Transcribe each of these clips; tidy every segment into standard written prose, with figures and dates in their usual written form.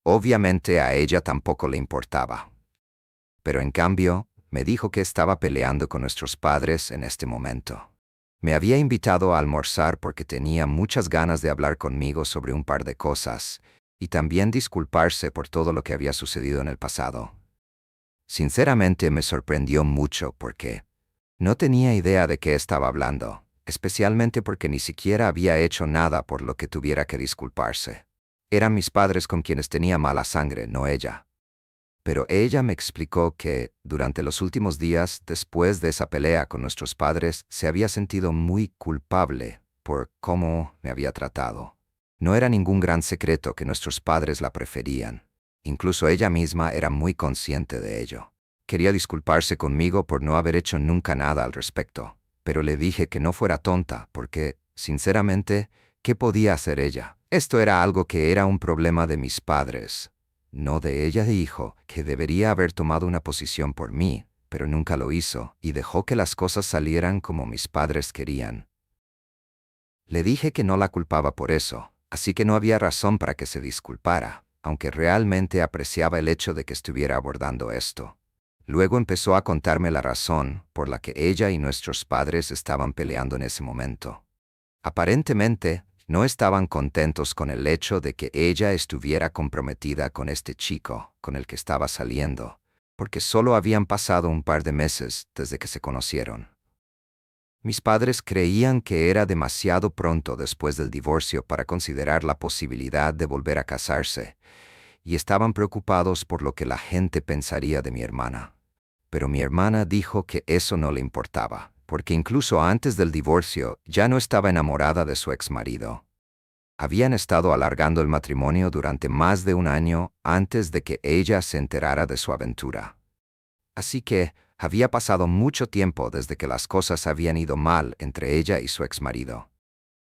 Obviamente a ella tampoco le importaba. Pero en cambio, me dijo que estaba peleando con nuestros padres en este momento. Me había invitado a almorzar porque tenía muchas ganas de hablar conmigo sobre un par de cosas, y también disculparse por todo lo que había sucedido en el pasado. Sinceramente me sorprendió mucho porque no tenía idea de qué estaba hablando, especialmente porque ni siquiera había hecho nada por lo que tuviera que disculparse. Eran mis padres con quienes tenía mala sangre, no ella. Pero ella me explicó que, durante los últimos días, después de esa pelea con nuestros padres, se había sentido muy culpable por cómo me había tratado. No era ningún gran secreto que nuestros padres la preferían. Incluso ella misma era muy consciente de ello. Quería disculparse conmigo por no haber hecho nunca nada al respecto, pero le dije que no fuera tonta porque, sinceramente, ¿qué podía hacer ella? Esto era algo que era un problema de mis padres. No de ella dijo que debería haber tomado una posición por mí, pero nunca lo hizo y dejó que las cosas salieran como mis padres querían. Le dije que no la culpaba por eso, así que no había razón para que se disculpara, aunque realmente apreciaba el hecho de que estuviera abordando esto. Luego empezó a contarme la razón por la que ella y nuestros padres estaban peleando en ese momento. Aparentemente, no estaban contentos con el hecho de que ella estuviera comprometida con este chico con el que estaba saliendo, porque solo habían pasado un par de meses desde que se conocieron. Mis padres creían que era demasiado pronto después del divorcio para considerar la posibilidad de volver a casarse, y estaban preocupados por lo que la gente pensaría de mi hermana. Pero mi hermana dijo que eso no le importaba, porque incluso antes del divorcio ya no estaba enamorada de su exmarido. Habían estado alargando el matrimonio durante más de un año antes de que ella se enterara de su aventura. Así que había pasado mucho tiempo desde que las cosas habían ido mal entre ella y su exmarido.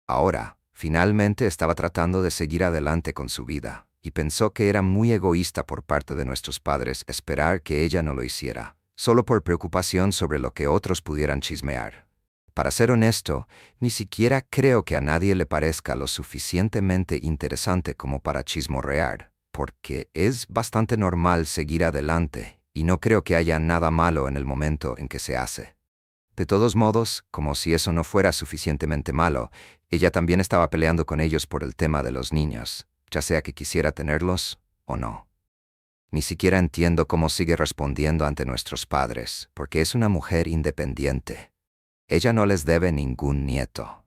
Ahora, finalmente estaba tratando de seguir adelante con su vida, y pensó que era muy egoísta por parte de nuestros padres esperar que ella no lo hiciera, solo por preocupación sobre lo que otros pudieran chismear. Para ser honesto, ni siquiera creo que a nadie le parezca lo suficientemente interesante como para chismorrear, porque es bastante normal seguir adelante, y no creo que haya nada malo en el momento en que se hace. De todos modos, como si eso no fuera suficientemente malo, ella también estaba peleando con ellos por el tema de los niños, ya sea que quisiera tenerlos o no. Ni siquiera entiendo cómo sigue respondiendo ante nuestros padres, porque es una mujer independiente. Ella no les debe ningún nieto.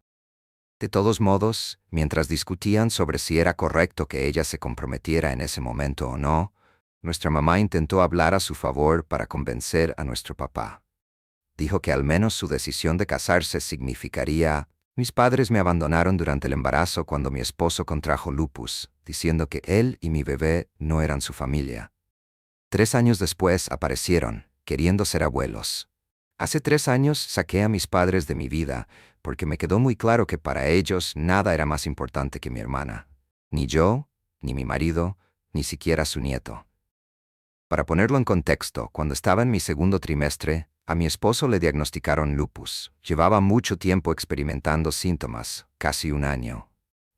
De todos modos, mientras discutían sobre si era correcto que ella se comprometiera en ese momento o no, nuestra mamá intentó hablar a su favor para convencer a nuestro papá. Dijo que al menos su decisión de casarse significaría: mis padres me abandonaron durante el embarazo cuando mi esposo contrajo lupus, diciendo que él y mi bebé no eran su familia. 3 años después aparecieron, queriendo ser abuelos. Hace 3 años saqué a mis padres de mi vida, porque me quedó muy claro que para ellos nada era más importante que mi hermana. Ni yo, ni mi marido, ni siquiera su nieto. Para ponerlo en contexto, cuando estaba en mi segundo trimestre, a mi esposo le diagnosticaron lupus. Llevaba mucho tiempo experimentando síntomas, casi un año.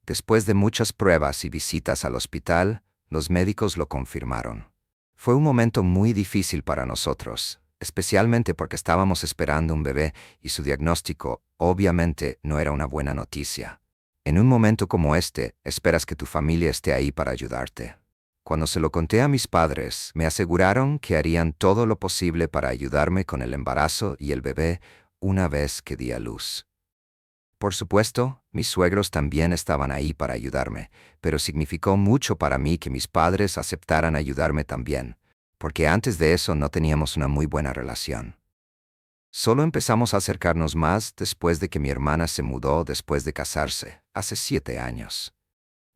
Después de muchas pruebas y visitas al hospital, los médicos lo confirmaron. Fue un momento muy difícil para nosotros, especialmente porque estábamos esperando un bebé y su diagnóstico, obviamente, no era una buena noticia. En un momento como este, esperas que tu familia esté ahí para ayudarte. Cuando se lo conté a mis padres, me aseguraron que harían todo lo posible para ayudarme con el embarazo y el bebé una vez que di a luz. Por supuesto, mis suegros también estaban ahí para ayudarme, pero significó mucho para mí que mis padres aceptaran ayudarme también, porque antes de eso no teníamos una muy buena relación. Solo empezamos a acercarnos más después de que mi hermana se mudó después de casarse, hace 7 años.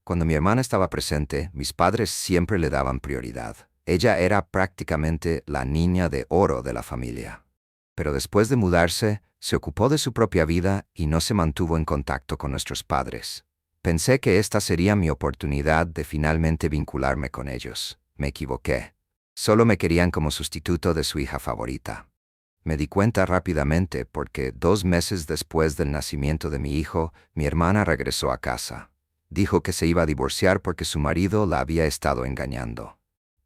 Cuando mi hermana estaba presente, mis padres siempre le daban prioridad. Ella era prácticamente la niña de oro de la familia. Pero después de mudarse, se ocupó de su propia vida y no se mantuvo en contacto con nuestros padres. Pensé que esta sería mi oportunidad de finalmente vincularme con ellos. Me equivoqué. Solo me querían como sustituto de su hija favorita. Me di cuenta rápidamente porque 2 meses después del nacimiento de mi hijo, mi hermana regresó a casa. Dijo que se iba a divorciar porque su marido la había estado engañando.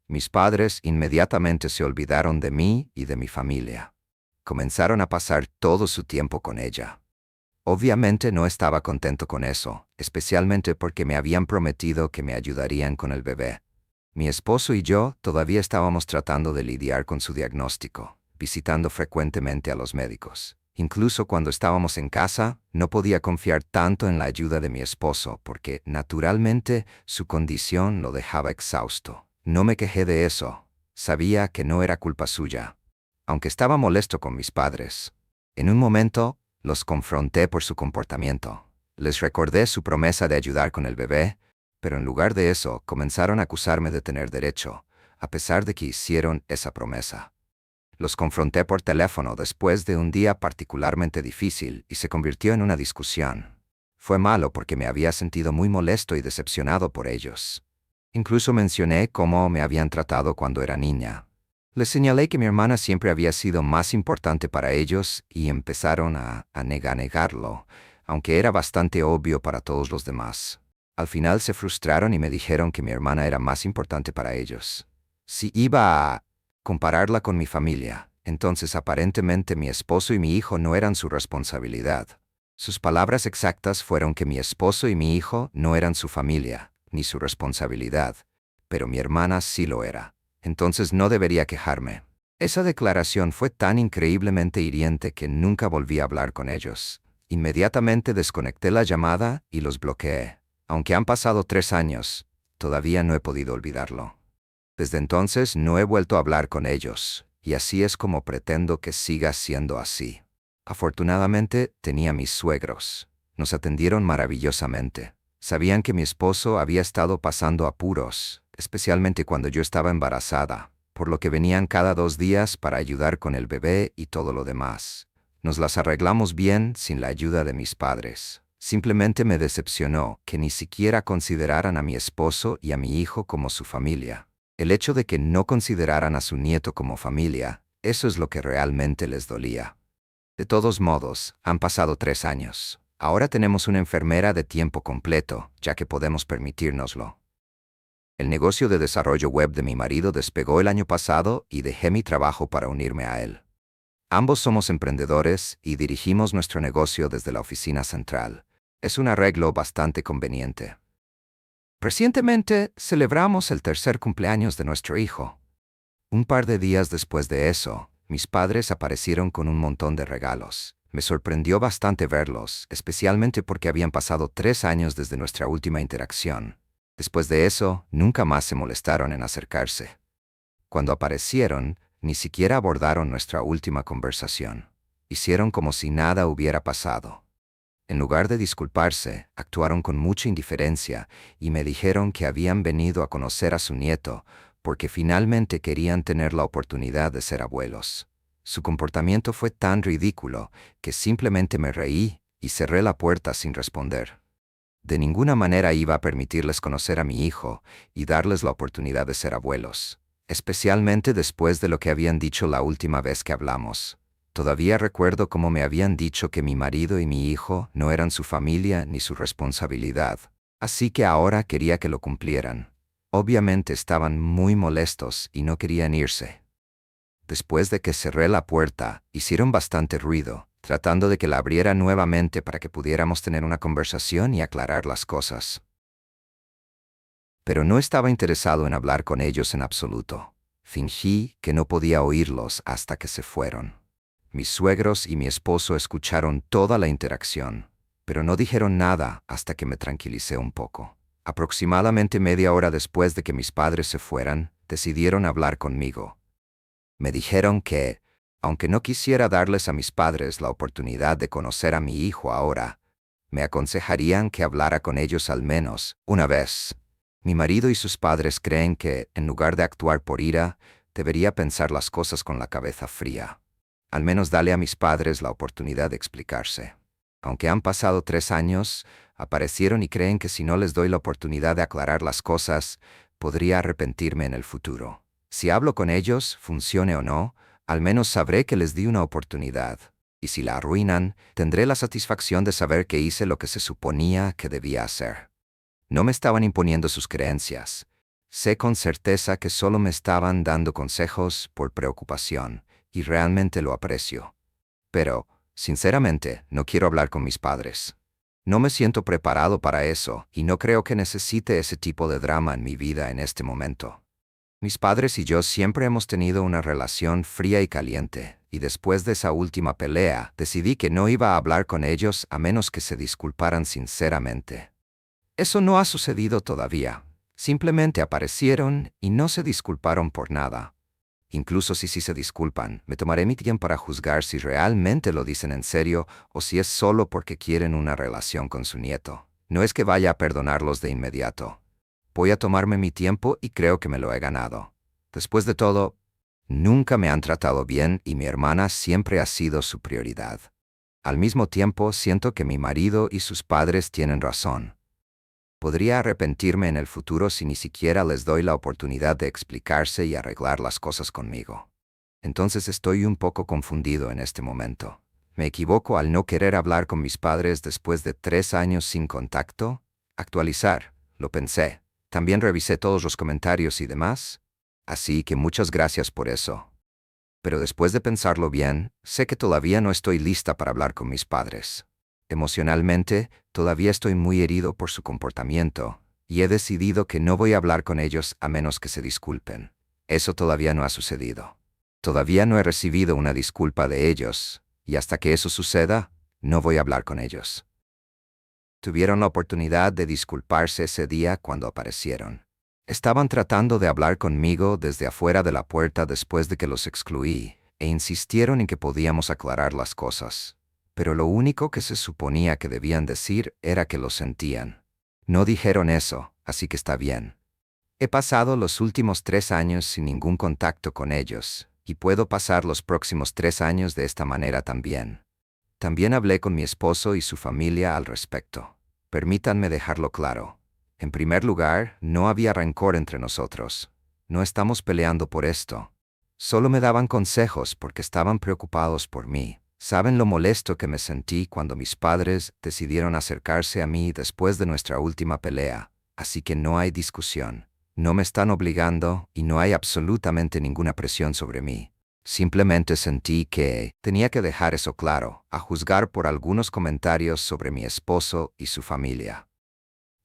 Mis padres inmediatamente se olvidaron de mí y de mi familia. Comenzaron a pasar todo su tiempo con ella. Obviamente no estaba contento con eso, especialmente porque me habían prometido que me ayudarían con el bebé. Mi esposo y yo todavía estábamos tratando de lidiar con su diagnóstico, visitando frecuentemente a los médicos. Incluso cuando estábamos en casa, no podía confiar tanto en la ayuda de mi esposo porque, naturalmente, su condición lo dejaba exhausto. No me quejé de eso. Sabía que no era culpa suya. Aunque estaba molesto con mis padres. En un momento, los confronté por su comportamiento. Les recordé su promesa de ayudar con el bebé, pero en lugar de eso comenzaron a acusarme de tener derecho, a pesar de que hicieron esa promesa. Los confronté por teléfono después de un día particularmente difícil y se convirtió en una discusión. Fue malo porque me había sentido muy molesto y decepcionado por ellos. Incluso mencioné cómo me habían tratado cuando era niña. Les señalé que mi hermana siempre había sido más importante para ellos y empezaron a negarlo, aunque era bastante obvio para todos los demás. Al final se frustraron y me dijeron que mi hermana era más importante para ellos. Si iba a compararla con mi familia, entonces aparentemente mi esposo y mi hijo no eran su responsabilidad. Sus palabras exactas fueron que mi esposo y mi hijo no eran su familia, ni su responsabilidad, pero mi hermana sí lo era. Entonces no debería quejarme. Esa declaración fue tan increíblemente hiriente que nunca volví a hablar con ellos. Inmediatamente desconecté la llamada y los bloqueé. Aunque han pasado 3 años, todavía no he podido olvidarlo. Desde entonces no he vuelto a hablar con ellos, y así es como pretendo que siga siendo así. Afortunadamente tenía mis suegros. Nos atendieron maravillosamente. Sabían que mi esposo había estado pasando apuros, especialmente cuando yo estaba embarazada, por lo que venían cada 2 días para ayudar con el bebé y todo lo demás. Nos las arreglamos bien sin la ayuda de mis padres. Simplemente me decepcionó que ni siquiera consideraran a mi esposo y a mi hijo como su familia. El hecho de que no consideraran a su nieto como familia, eso es lo que realmente les dolía. De todos modos, han pasado 3 años. Ahora tenemos una enfermera de tiempo completo, ya que podemos permitírnoslo. El negocio de desarrollo web de mi marido despegó el año pasado y dejé mi trabajo para unirme a él. Ambos somos emprendedores y dirigimos nuestro negocio desde la oficina central. Es un arreglo bastante conveniente. Recientemente celebramos el 3er cumpleaños de nuestro hijo. Un par de días después de eso, mis padres aparecieron con un montón de regalos. Me sorprendió bastante verlos, especialmente porque habían pasado 3 años desde nuestra última interacción. Después de eso, nunca más se molestaron en acercarse. Cuando aparecieron, ni siquiera abordaron nuestra última conversación. Hicieron como si nada hubiera pasado. En lugar de disculparse, actuaron con mucha indiferencia y me dijeron que habían venido a conocer a su nieto porque finalmente querían tener la oportunidad de ser abuelos. Su comportamiento fue tan ridículo que simplemente me reí y cerré la puerta sin responder. De ninguna manera iba a permitirles conocer a mi hijo y darles la oportunidad de ser abuelos, especialmente después de lo que habían dicho la última vez que hablamos. Todavía recuerdo cómo me habían dicho que mi marido y mi hijo no eran su familia ni su responsabilidad, así que ahora quería que lo cumplieran. Obviamente estaban muy molestos y no querían irse. Después de que cerré la puerta, hicieron bastante ruido, tratando de que la abriera nuevamente para que pudiéramos tener una conversación y aclarar las cosas. Pero no estaba interesado en hablar con ellos en absoluto. Fingí que no podía oírlos hasta que se fueron. Mis suegros y mi esposo escucharon toda la interacción, pero no dijeron nada hasta que me tranquilicé un poco. Aproximadamente media hora después de que mis padres se fueran, decidieron hablar conmigo. Me dijeron que, aunque no quisiera darles a mis padres la oportunidad de conocer a mi hijo ahora, me aconsejarían que hablara con ellos al menos una vez. Mi marido y sus padres creen que, en lugar de actuar por ira, debería pensar las cosas con la cabeza fría. Al menos dale a mis padres la oportunidad de explicarse. Aunque han pasado 3 años, aparecieron y creen que si no les doy la oportunidad de aclarar las cosas, podría arrepentirme en el futuro. Si hablo con ellos, funcione o no, al menos sabré que les di una oportunidad. Y si la arruinan, tendré la satisfacción de saber que hice lo que se suponía que debía hacer. No me estaban imponiendo sus creencias. Sé con certeza que solo me estaban dando consejos por preocupación, y realmente lo aprecio. Pero, sinceramente, no quiero hablar con mis padres. No me siento preparado para eso, y no creo que necesite ese tipo de drama en mi vida en este momento. Mis padres y yo siempre hemos tenido una relación fría y caliente, y después de esa última pelea, decidí que no iba a hablar con ellos a menos que se disculparan sinceramente. Eso no ha sucedido todavía. Simplemente aparecieron y no se disculparon por nada. Incluso si sí se disculpan, me tomaré mi tiempo para juzgar si realmente lo dicen en serio o si es solo porque quieren una relación con su nieto. No es que vaya a perdonarlos de inmediato. Voy a tomarme mi tiempo y creo que me lo he ganado. Después de todo, nunca me han tratado bien y mi hermana siempre ha sido su prioridad. Al mismo tiempo, siento que mi marido y sus padres tienen razón. Podría arrepentirme en el futuro si ni siquiera les doy la oportunidad de explicarse y arreglar las cosas conmigo. Entonces estoy un poco confundido en este momento. ¿Me equivoco al no querer hablar con mis padres después de 3 años sin contacto? Actualizar, lo pensé. También revisé todos los comentarios y demás. Así que muchas gracias por eso. Pero después de pensarlo bien, sé que todavía no estoy lista para hablar con mis padres. Emocionalmente, todavía estoy muy herido por su comportamiento, y he decidido que no voy a hablar con ellos a menos que se disculpen. Eso todavía no ha sucedido. Todavía no he recibido una disculpa de ellos, y hasta que eso suceda, no voy a hablar con ellos. Tuvieron la oportunidad de disculparse ese día cuando aparecieron. Estaban tratando de hablar conmigo desde afuera de la puerta después de que los excluí, e insistieron en que podíamos aclarar las cosas. Pero lo único que se suponía que debían decir era que lo sentían. No dijeron eso, así que está bien. He pasado los últimos 3 años sin ningún contacto con ellos, y puedo pasar los próximos 3 años de esta manera también. También hablé con mi esposo y su familia al respecto. Permítanme dejarlo claro. En primer lugar, no había rencor entre nosotros. No estamos peleando por esto. Solo me daban consejos porque estaban preocupados por mí. Saben lo molesto que me sentí cuando mis padres decidieron acercarse a mí después de nuestra última pelea, así que no hay discusión. No me están obligando y no hay absolutamente ninguna presión sobre mí. Simplemente sentí que tenía que dejar eso claro, a juzgar por algunos comentarios sobre mi esposo y su familia.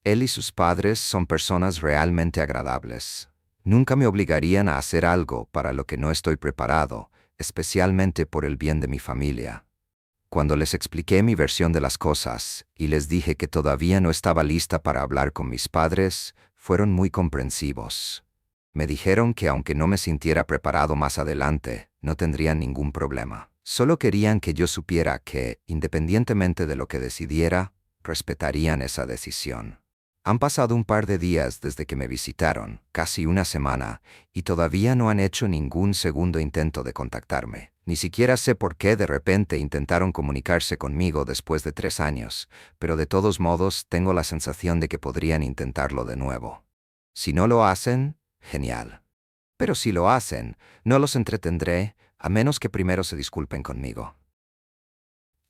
Él y sus padres son personas realmente agradables. Nunca me obligarían a hacer algo para lo que no estoy preparado, especialmente por el bien de mi familia. Cuando les expliqué mi versión de las cosas y les dije que todavía no estaba lista para hablar con mis padres, fueron muy comprensivos. Me dijeron que aunque no me sintiera preparado más adelante, no tendrían ningún problema. Solo querían que yo supiera que, independientemente de lo que decidiera, respetarían esa decisión. Han pasado un par de días desde que me visitaron, casi una semana, y todavía no han hecho ningún segundo intento de contactarme. Ni siquiera sé por qué de repente intentaron comunicarse conmigo después de 3 años, pero de todos modos tengo la sensación de que podrían intentarlo de nuevo. Si no lo hacen, genial. Pero si lo hacen, no los entretendré, a menos que primero se disculpen conmigo.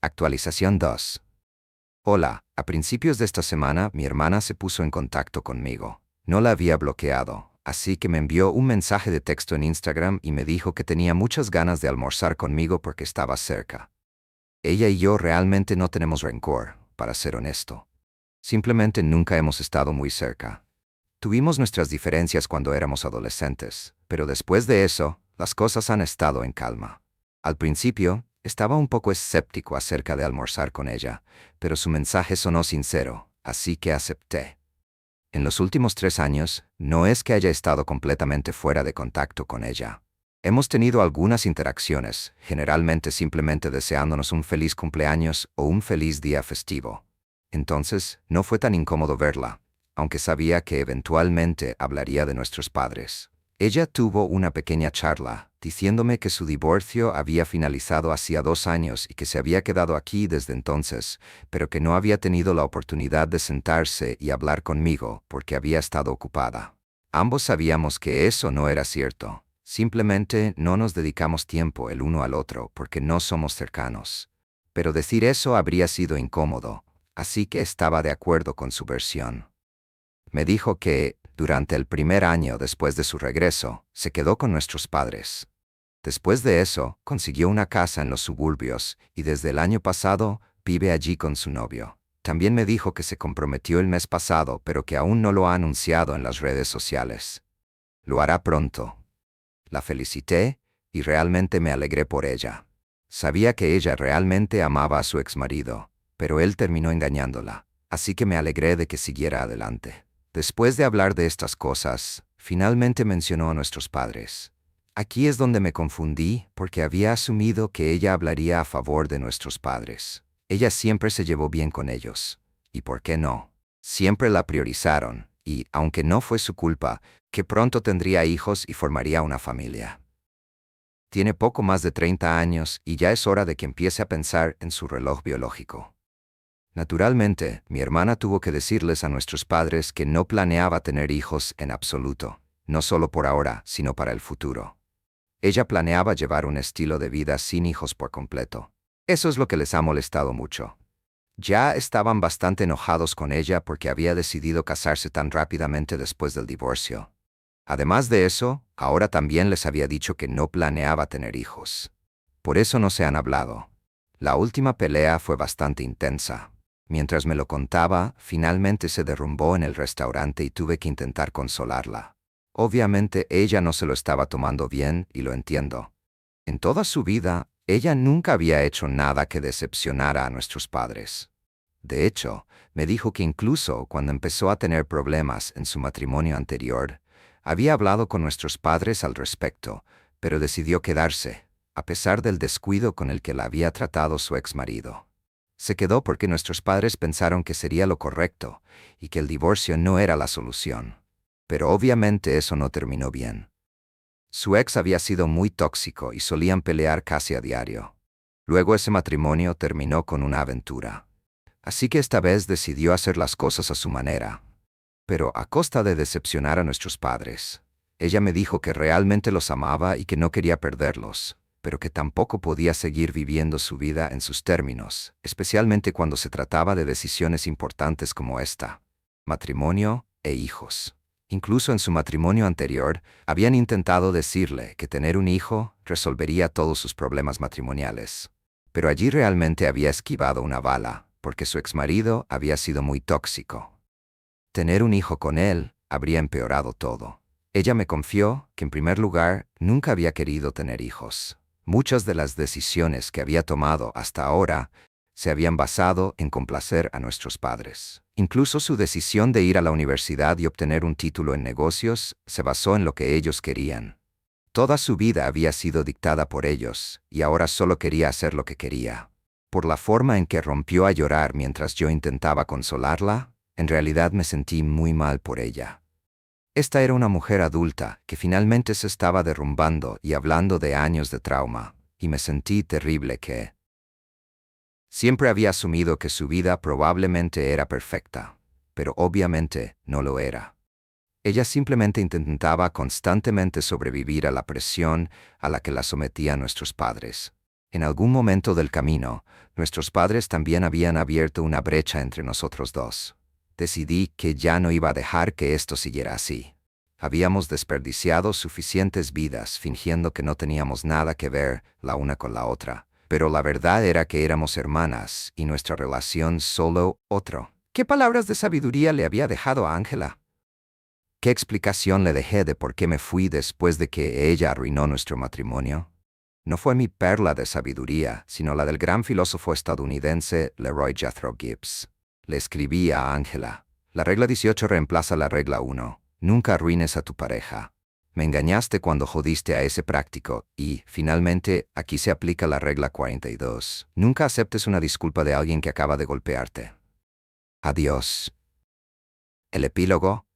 Actualización 2. Hola, a principios de esta semana mi hermana se puso en contacto conmigo. No la había bloqueado, así que me envió un mensaje de texto en Instagram y me dijo que tenía muchas ganas de almorzar conmigo porque estaba cerca. Ella y yo realmente no tenemos rencor, para ser honesto. Simplemente nunca hemos estado muy cerca. Tuvimos nuestras diferencias cuando éramos adolescentes, pero después de eso, las cosas han estado en calma. Al principio, estaba un poco escéptico acerca de almorzar con ella, pero su mensaje sonó sincero, así que acepté. En los últimos 3 años, no es que haya estado completamente fuera de contacto con ella. Hemos tenido algunas interacciones, generalmente simplemente deseándonos un feliz cumpleaños o un feliz día festivo. Entonces, no fue tan incómodo verla, aunque sabía que eventualmente hablaría de nuestros padres. Ella tuvo una pequeña charla, diciéndome que su divorcio había finalizado hacía 2 años y que se había quedado aquí desde entonces, pero que no había tenido la oportunidad de sentarse y hablar conmigo porque había estado ocupada. Ambos sabíamos que eso no era cierto. Simplemente no nos dedicamos tiempo el uno al otro porque no somos cercanos. Pero decir eso habría sido incómodo, así que estaba de acuerdo con su versión. Me dijo que, durante el primer año después de su regreso, se quedó con nuestros padres. Después de eso, consiguió una casa en los suburbios y desde el año pasado vive allí con su novio. También me dijo que se comprometió el mes pasado, pero que aún no lo ha anunciado en las redes sociales. Lo hará pronto. La felicité y realmente me alegré por ella. Sabía que ella realmente amaba a su exmarido, pero él terminó engañándola, así que me alegré de que siguiera adelante. Después de hablar de estas cosas, finalmente mencionó a nuestros padres. Aquí es donde me confundí porque había asumido que ella hablaría a favor de nuestros padres. Ella siempre se llevó bien con ellos. ¿Y por qué no? Siempre la priorizaron, y, aunque no fue su culpa, que pronto tendría hijos y formaría una familia. Tiene poco más de 30 años y ya es hora de que empiece a pensar en su reloj biológico. Naturalmente, mi hermana tuvo que decirles a nuestros padres que no planeaba tener hijos en absoluto, no solo por ahora, sino para el futuro. Ella planeaba llevar un estilo de vida sin hijos por completo. Eso es lo que les ha molestado mucho. Ya estaban bastante enojados con ella porque había decidido casarse tan rápidamente después del divorcio. Además de eso, ahora también les había dicho que no planeaba tener hijos. Por eso no se han hablado. La última pelea fue bastante intensa. Mientras me lo contaba, finalmente se derrumbó en el restaurante y tuve que intentar consolarla. Obviamente ella no se lo estaba tomando bien y lo entiendo. En toda su vida, ella nunca había hecho nada que decepcionara a nuestros padres. De hecho, me dijo que incluso cuando empezó a tener problemas en su matrimonio anterior, había hablado con nuestros padres al respecto, pero decidió quedarse, a pesar del descuido con el que la había tratado su exmarido. Se quedó porque nuestros padres pensaron que sería lo correcto y que el divorcio no era la solución. Pero obviamente eso no terminó bien. Su ex había sido muy tóxico y solían pelear casi a diario. Luego ese matrimonio terminó con una aventura. Así que esta vez decidió hacer las cosas a su manera, pero a costa de decepcionar a nuestros padres. Ella me dijo que realmente los amaba y que no quería perderlos, pero que tampoco podía seguir viviendo su vida en sus términos, especialmente cuando se trataba de decisiones importantes como esta: matrimonio e hijos. Incluso en su matrimonio anterior, habían intentado decirle que tener un hijo resolvería todos sus problemas matrimoniales. Pero allí realmente había esquivado una bala, porque su exmarido había sido muy tóxico. Tener un hijo con él habría empeorado todo. Ella me confió que, en primer lugar, nunca había querido tener hijos. Muchas de las decisiones que había tomado hasta ahora se habían basado en complacer a nuestros padres. Incluso su decisión de ir a la universidad y obtener un título en negocios se basó en lo que ellos querían. Toda su vida había sido dictada por ellos, y ahora solo quería hacer lo que quería. Por la forma en que rompió a llorar mientras yo intentaba consolarla, en realidad me sentí muy mal por ella. Esta era una mujer adulta que finalmente se estaba derrumbando y hablando de años de trauma, y me sentí terrible que... Siempre había asumido que su vida probablemente era perfecta, pero obviamente no lo era. Ella simplemente intentaba constantemente sobrevivir a la presión a la que la sometían nuestros padres. En algún momento del camino, nuestros padres también habían abierto una brecha entre nosotros dos. Decidí que ya no iba a dejar que esto siguiera así. Habíamos desperdiciado suficientes vidas fingiendo que no teníamos nada que ver la una con la otra, pero la verdad era que éramos hermanas y nuestra relación solo otro. ¿Qué palabras de sabiduría le había dejado a Ángela? ¿Qué explicación le dejé de por qué me fui después de que ella arruinó nuestro matrimonio? No fue mi perla de sabiduría, sino la del gran filósofo estadounidense Leroy Jethro Gibbs. Le escribí a Ángela: la regla 18 reemplaza la regla 1. Nunca arruines a tu pareja. Me engañaste cuando jodiste a ese práctico y, finalmente, aquí se aplica la regla 42. Nunca aceptes una disculpa de alguien que acaba de golpearte. Adiós. El epílogo.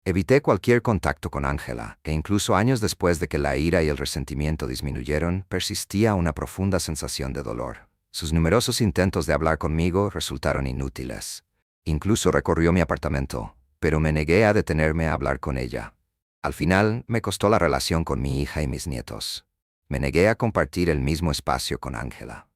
Evité cualquier contacto con Ángela, e incluso años después de que la ira y el resentimiento disminuyeron, persistía una profunda sensación de dolor. Sus numerosos intentos de hablar conmigo resultaron inútiles. Incluso recorrió mi apartamento, pero me negué a detenerme a hablar con ella. Al final, me costó la relación con mi hija y mis nietos. Me negué a compartir el mismo espacio con Ángela.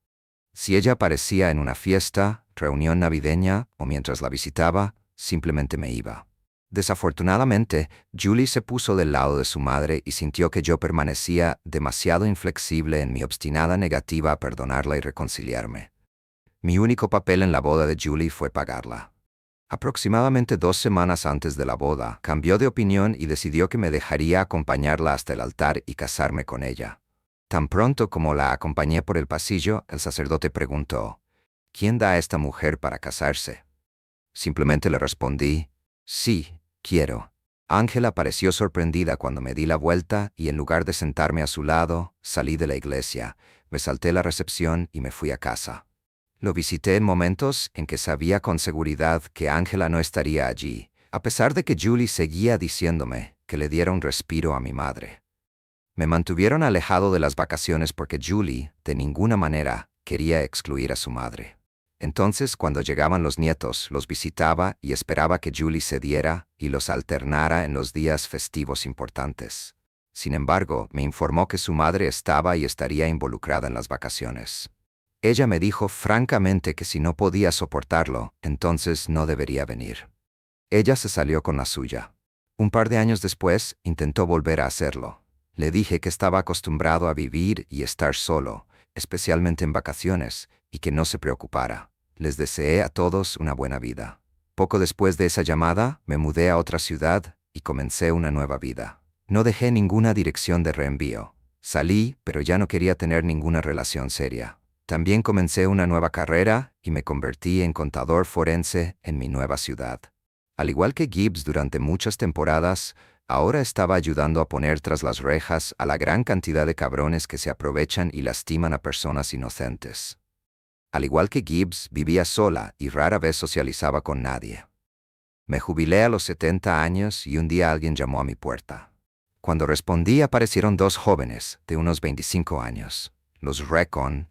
Si ella aparecía en una fiesta, reunión navideña o mientras la visitaba, simplemente me iba. Desafortunadamente, Julie se puso del lado de su madre y sintió que yo permanecía demasiado inflexible en mi obstinada negativa a perdonarla y reconciliarme. Mi único papel en la boda de Julie fue pagarla. Aproximadamente 2 semanas antes de la boda, cambió de opinión y decidió que me dejaría acompañarla hasta el altar y casarme con ella. Tan pronto como la acompañé por el pasillo, el sacerdote preguntó, ¿quién da a esta mujer para casarse? Simplemente le respondí, sí, quiero. Ángela pareció sorprendida cuando me di la vuelta y en lugar de sentarme a su lado, salí de la iglesia, me salté la recepción y me fui a casa. Lo visité en momentos en que sabía con seguridad que Ángela no estaría allí, a pesar de que Julie seguía diciéndome que le diera un respiro a mi madre. Me mantuvieron alejado de las vacaciones porque Julie, de ninguna manera, quería excluir a su madre. Entonces, cuando llegaban los nietos, los visitaba y esperaba que Julie cediera y los alternara en los días festivos importantes. Sin embargo, me informó que su madre estaba y estaría involucrada en las vacaciones. Ella me dijo francamente que si no podía soportarlo, entonces no debería venir. Ella se salió con la suya. Un par de años después, intentó volver a hacerlo. Le dije que estaba acostumbrado a vivir y estar solo, especialmente en vacaciones, y que no se preocupara. Les deseé a todos una buena vida. Poco después de esa llamada, me mudé a otra ciudad y comencé una nueva vida. No dejé ninguna dirección de reenvío. Salí, pero ya no quería tener ninguna relación seria. También comencé una nueva carrera y me convertí en contador forense en mi nueva ciudad. Al igual que Gibbs durante muchas temporadas, ahora estaba ayudando a poner tras las rejas a la gran cantidad de cabrones que se aprovechan y lastiman a personas inocentes. Al igual que Gibbs, vivía sola y rara vez socializaba con nadie. Me jubilé a los 70 años y un día alguien llamó a mi puerta. Cuando respondí aparecieron 2 jóvenes, de unos 25 años. Los Recon